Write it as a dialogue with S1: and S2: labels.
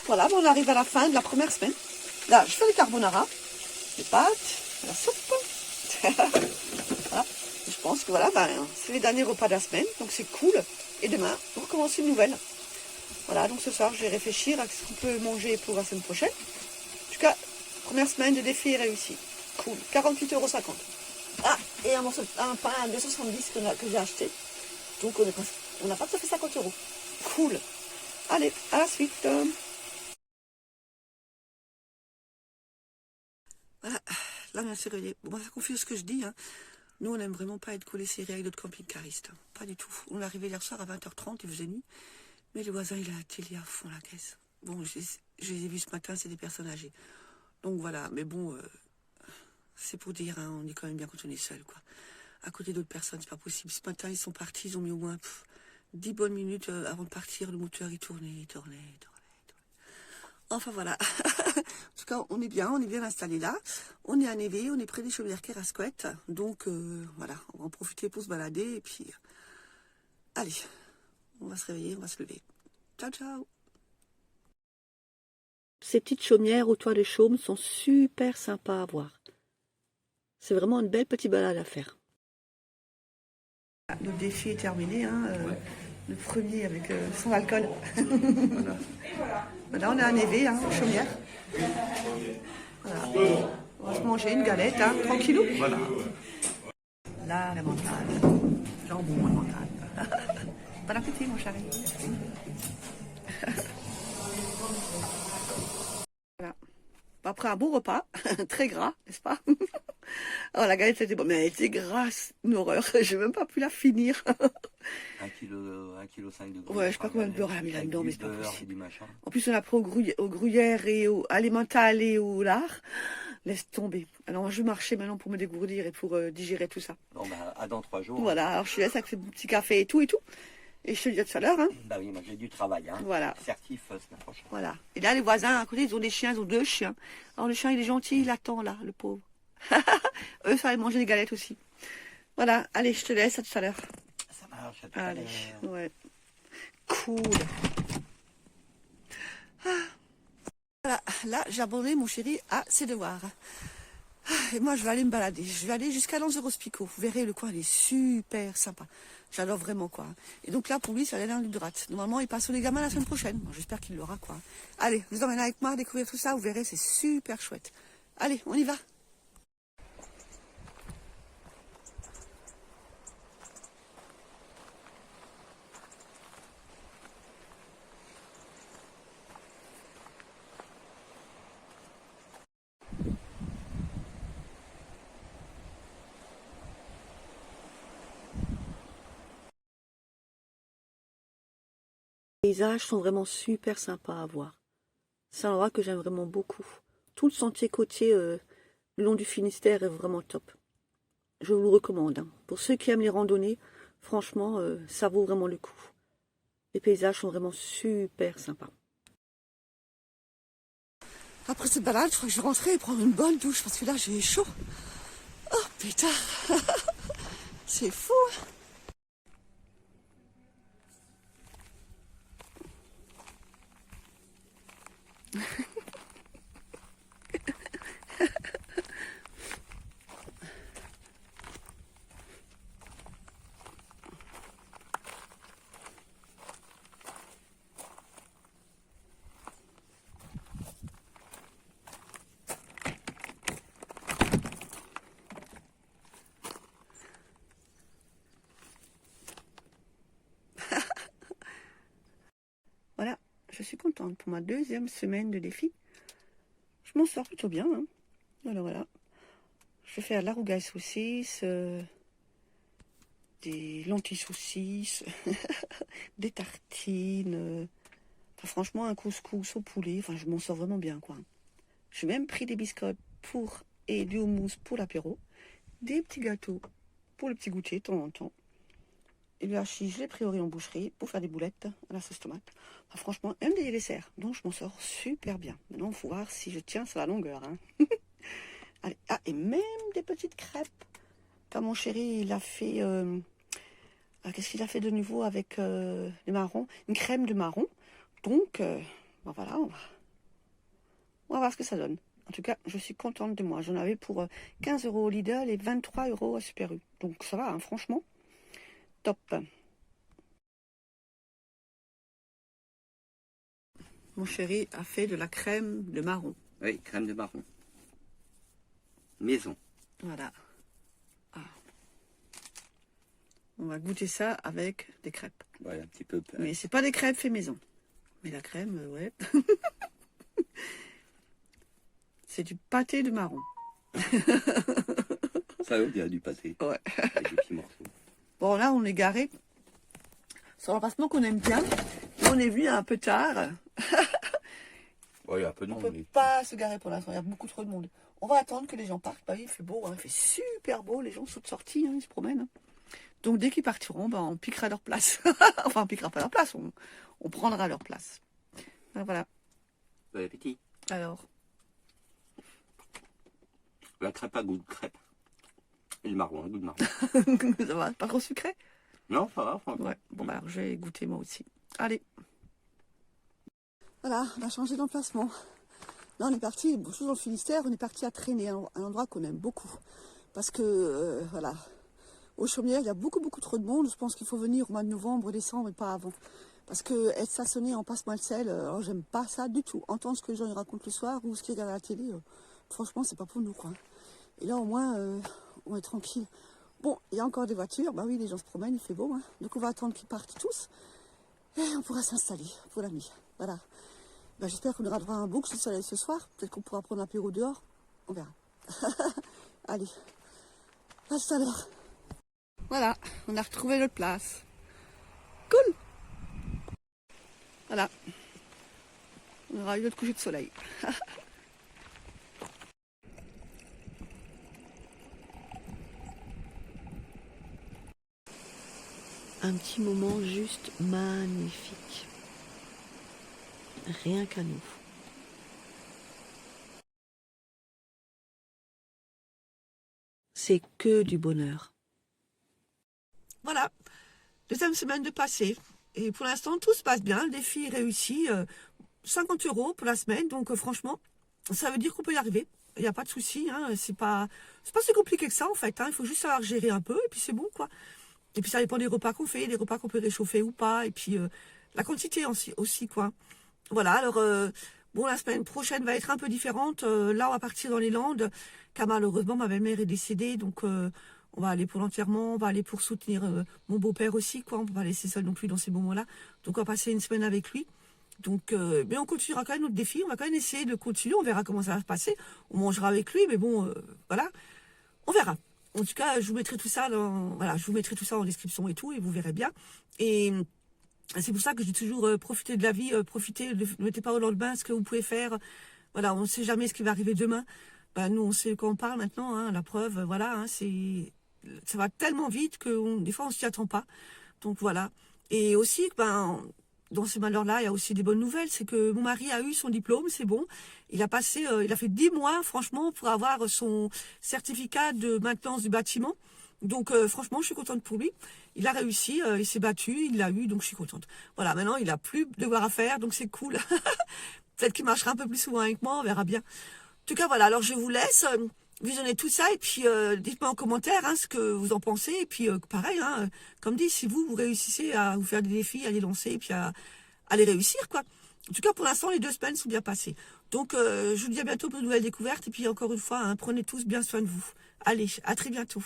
S1: Voilà, on arrive à la fin de la première semaine. Là, je fais les carbonara, les pâtes, la soupe. Voilà. Je pense que voilà, c'est les derniers repas de la semaine, donc c'est cool. Et demain, on recommence une nouvelle. Voilà, donc ce soir, je vais réfléchir à ce qu'on peut manger pour la semaine prochaine. En tout cas, première semaine de défi est réussie. Cool. 48,50 €. Ah, et un pain à 2,70 € que j'ai acheté. Donc on n'a pas tout à fait 50 €. Cool. Allez, à la suite. Voilà, là, bien sûr, bon, ça confirme ce que je dis. Hein. Nous, on n'aime vraiment pas être collés serrés avec d'autres camping-caristes. Hein. Pas du tout. On est arrivé hier soir à 20h30, il faisait nuit. Mais le voisin, il a la télé à fond la caisse. Bon, je les ai vus ce matin, c'est des personnes âgées. Donc voilà, mais bon, c'est pour dire, hein, on est quand même bien quand on est seul, quoi. À côté d'autres personnes, c'est pas possible. Ce matin, ils sont partis, ils ont mis au moins 10 bonnes minutes avant de partir. Le moteur, il tournait. Enfin voilà. En tout cas, on est bien installé là. On est à Névé, on est près des chaumières Kerascouët. Donc voilà, on va en profiter pour se balader. Et puis, allez, on va se réveiller, on va se lever. Ciao, ciao. Ces petites chaumières au toit de chaume sont super sympas à voir. C'est vraiment une belle petite balade à faire. Le défi est terminé, hein, ouais. Le premier avec sans alcool. Voilà. Voilà, on est à Névé, hein, chaumière. Voilà. On va se manger une galette, hein, tranquillou. Voilà. Là, la mentale. Jambon, la mentale. Bon appétit, mon chéri. Voilà. Après un beau repas, très gras, n'est-ce pas? Oh, la galette, c'était bon, mais elle était grasse, une horreur. J'ai même pas pu la finir.
S2: 1,5 kg de
S1: ouais, je sais pas combien de beurre elle a mis là-dedans, mais c'est pas possible. En plus, on a pris au gruyère et au alimental et au lard. Laisse tomber. Alors, je vais marcher maintenant pour me dégourdir et pour digérer tout ça.
S2: Bon, bah, à dans 3 jours.
S1: Voilà, alors je te laisse avec ce petit café et tout. Et je te le dis à tout à l'heure. Hein.
S2: Bah oui, moi j'ai du travail. Hein.
S1: Voilà.
S2: Certif semaine prochaine.
S1: Voilà. Et là, les voisins à côté, ils ont des chiens, ils ont 2 chiens. Alors, le chien, il est gentil, il attend là, le pauvre. Eux, ça va manger des galettes aussi. Voilà, allez, je te laisse, à tout à l'heure.
S2: Ça marche, à tout à l'heure.
S1: Allez, ouais. Cool. Ah. Voilà, là, j'ai abandonné mon chéri à ses devoirs. Et moi, je vais aller me balader. Je vais aller jusqu'à Lanzarote-Pico. Vous verrez, le coin, il est super sympa. J'adore vraiment, quoi. Et donc là, pour lui, ça allait dans l'île de Rate. Normalement, il passe au examen la semaine prochaine. Bon, j'espère qu'il l'aura, quoi. Allez, je vous emmène avec moi à découvrir tout ça. Vous verrez, c'est super chouette. Allez, on y va. Les paysages sont vraiment super sympas à voir. C'est un endroit que j'aime vraiment beaucoup. Tout le sentier côtier le long du Finistère est vraiment top. Je vous le recommande. Hein. Pour ceux qui aiment les randonnées, franchement, ça vaut vraiment le coup. Les paysages sont vraiment super sympas. Après cette balade, je crois que je vais rentrer et prendre une bonne douche parce que là, j'ai chaud. Oh putain, c'est fou. Voilà, je suis contente pour ma 2e semaine de défi. Je m'en sors plutôt bien. Hein. Voilà. Je vais faire de la rougaille saucisse, des lentilles saucisses, des tartines. Enfin, franchement, un couscous au poulet. Enfin, je m'en sors vraiment bien, quoi. J'ai même pris des biscottes et du houmous pour l'apéro. Des petits gâteaux pour le petit goûter de temps en temps. Et le hachis, je l'ai pris au rayon boucherie pour faire des boulettes à la sauce tomate. Enfin, franchement, même des desserts. Donc, je m'en sors super bien. Maintenant, il faut voir si je tiens sur la longueur. Hein. Allez. Ah, et même des petites crêpes. Quand mon chéri, il a fait... qu'est-ce qu'il a fait de nouveau avec les marrons? Une crème de marron. Donc, Bon, voilà, on va voir ce que ça donne. En tout cas, je suis contente de moi. J'en avais pour 15 € au Lidl et 23 € à Super U. Donc ça va, hein, franchement, top. Mon chéri a fait de la crème de marron.
S2: Oui, crème de marron. Maison.
S1: Voilà. Ah. On va goûter ça avec des crêpes.
S2: Ouais, un petit peu.
S1: Mais c'est pas des crêpes fait maison. Mais la crème, ouais. C'est du pâté de marron.
S2: Ça, on dirait du pâté.
S1: Ouais.
S2: Avec des petits morceaux.
S1: Bon, là, on est garé sur l'emplacement qu'on aime bien. Et on est venu un peu tard.
S2: Ouais, il y a un peu de
S1: On
S2: monde.
S1: ne peut pas se garer pour l'instant. Il y a beaucoup trop de monde. On va attendre que les gens partent. Bah oui, il fait beau. Hein. Il fait super beau. Les gens sont de sortie. Hein, ils se promènent. Hein. Donc, dès qu'ils partiront, bah, on piquera leur place. Enfin, on piquera pas leur place. On prendra leur place. Voilà.
S2: Bon appétit.
S1: Alors.
S2: La crêpe a goût de crêpe. Et le marron, un goût de marron.
S1: Ça va, pas trop sucré?
S2: Non, ça va, franchement.
S1: Ouais, bon, bah, alors je vais goûter moi aussi. Allez. Voilà, on a changé d'emplacement. Là, on est parti, toujours dans le Finistère, on est parti à Traîner, un endroit qu'on aime beaucoup. Parce que, voilà, aux Chaumières, il y a beaucoup trop de monde. Je pense qu'il faut venir au mois de novembre, décembre et pas avant. Parce que être stationné en passe-moi le sel, alors j'aime pas ça du tout. Entendre ce que les gens y racontent le soir ou ce qu'ils regardent à la télé, franchement, c'est pas pour nous, quoi. Et là, au moins, on est tranquille. Bon, il y a encore des voitures. Bah oui, les gens se promènent, il fait beau. Hein. Donc, on va attendre qu'ils partent tous. Et on pourra s'installer pour la nuit. Voilà. Bah, j'espère qu'on aura droit à un beau coucher de soleil ce soir. Peut-être qu'on pourra prendre un apéro dehors. On verra. Allez. À tout à l'heure. Voilà, on a retrouvé notre place. Cool. Voilà. On aura eu notre coucher de soleil. Un petit moment juste magnifique. Rien qu'à nous. C'est que du bonheur. Voilà, deuxième semaine de passé. Et pour l'instant, tout se passe bien. Le défi est réussi. 50 € pour la semaine. Donc franchement, ça veut dire qu'on peut y arriver. Il n'y a pas de souci. Hein. C'est pas si compliqué que ça en fait. Hein. Il faut juste savoir gérer un peu et puis c'est bon quoi. Et puis ça dépend des repas qu'on fait, des repas qu'on peut réchauffer ou pas. Et puis la quantité aussi quoi. Voilà, alors bon, la semaine prochaine va être un peu différente. Là, on va partir dans les Landes, car malheureusement, ma belle-mère est décédée. Donc, on va aller pour l'enterrement, on va aller pour soutenir mon beau-père aussi, quoi. On ne peut pas laisser seul non plus dans ces moments-là. Donc, on va passer une semaine avec lui. Donc, mais on continuera quand même notre défi. On va quand même essayer de continuer. On verra comment ça va se passer. On mangera avec lui, mais bon, voilà. On verra. En tout cas, je vous mettrai tout ça en description et tout, et vous verrez bien. Et c'est pour ça que je dis toujours profitez de la vie, profitez, ne mettez pas au lendemain ce que vous pouvez faire. Voilà, on ne sait jamais ce qui va arriver demain. Ben, nous, on sait quand on parle maintenant, hein, la preuve, voilà, hein, ça va tellement vite que des fois, on ne s'y attend pas. Donc voilà. Et aussi, dans ces malheurs-là, il y a aussi des bonnes nouvelles. C'est que mon mari a eu son diplôme, c'est bon. Il a fait 10 mois, franchement, pour avoir son certificat de maintenance du bâtiment. Donc franchement, je suis contente pour lui. Il a réussi, il s'est battu, il l'a eu, donc je suis contente. Voilà, maintenant, il n'a plus de devoir à faire, donc c'est cool. Peut-être qu'il marchera un peu plus souvent avec moi, on verra bien. En tout cas, voilà, alors je vous laisse visionner tout ça et puis dites-moi en commentaire ce que vous en pensez. Et puis pareil, comme dit, si vous réussissez à vous faire des défis, à les lancer et puis à les réussir, quoi. En tout cas, pour l'instant, les 2 semaines sont bien passées. Donc, je vous dis à bientôt pour de nouvelles découvertes. Et puis, encore une fois, prenez tous bien soin de vous. Allez, à très bientôt.